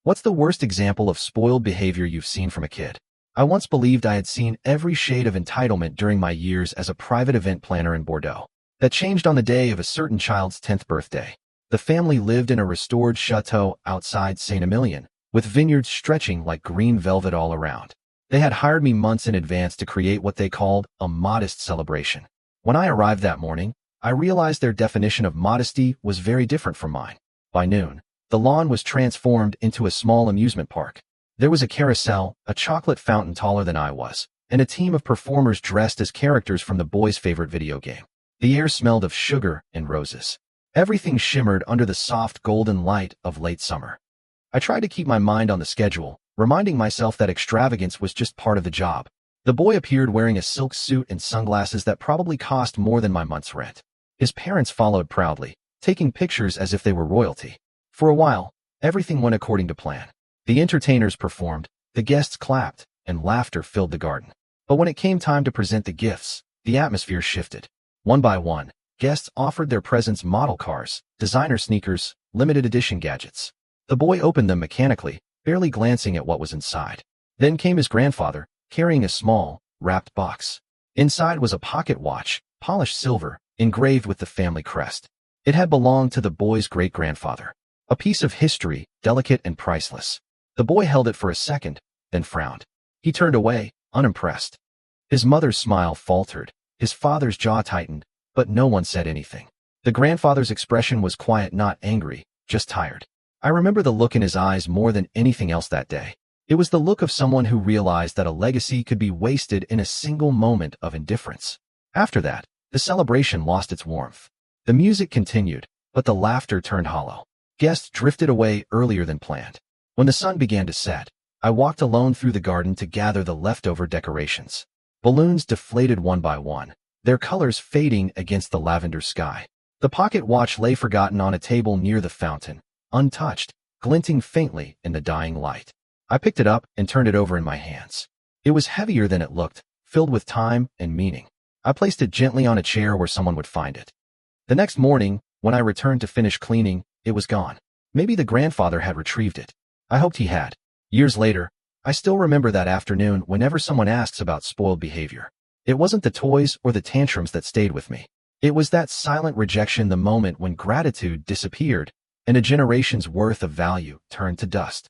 What's the worst example of spoiled behavior you've seen from a kid? I once believed I had seen every shade of entitlement during my years as a private event planner in Bordeaux. That changed on the day of a certain child's 10th birthday. The family lived in a restored chateau outside Saint-Emilion, with vineyards stretching like green velvet all around. They had hired me months in advance to create what they called a modest celebration. When I arrived that morning, I realized their definition of modesty was very different from mine. By noon, the lawn was transformed into a small amusement park. There was a carousel, a chocolate fountain taller than I was, and a team of performers dressed as characters from the boys' favorite video game. The air smelled of sugar and roses. Everything shimmered under the soft golden light of late summer. I tried to keep my mind on the schedule, reminding myself that extravagance was just part of the job. The boy appeared wearing a silk suit and sunglasses that probably cost more than my month's rent. His parents followed proudly, taking pictures as if they were royalty. For a while, everything went according to plan. The entertainers performed, the guests clapped, and laughter filled the garden. But when it came time to present the gifts, the atmosphere shifted. One by one, guests offered their presents: model cars, designer sneakers, limited edition gadgets. The boy opened them mechanically, barely glancing at what was inside. Then came his grandfather, carrying a small, wrapped box. Inside was a pocket watch, polished silver, engraved with the family crest. It had belonged to the boy's great-grandfather. A piece of history, delicate and priceless. The boy held it for a second, then frowned. He turned away, unimpressed. His mother's smile faltered, his father's jaw tightened, but no one said anything. The grandfather's expression was quiet, not angry, just tired. I remember the look in his eyes more than anything else that day. It was the look of someone who realized that a legacy could be wasted in a single moment of indifference. After that, the celebration lost its warmth. The music continued, but the laughter turned hollow. Guests drifted away earlier than planned. When the sun began to set, I walked alone through the garden to gather the leftover decorations. Balloons deflated one by one, their colors fading against the lavender sky. The pocket watch lay forgotten on a table near the fountain, untouched, glinting faintly in the dying light. I picked it up and turned it over in my hands. It was heavier than it looked, filled with time and meaning. I placed it gently on a chair where someone would find it. The next morning, when I returned to finish cleaning, it was gone. Maybe the grandfather had retrieved it. I hoped he had. Years later, I still remember that afternoon whenever someone asks about spoiled behavior. It wasn't the toys or the tantrums that stayed with me. It was that silent rejection, the moment when gratitude disappeared and a generation's worth of value turned to dust.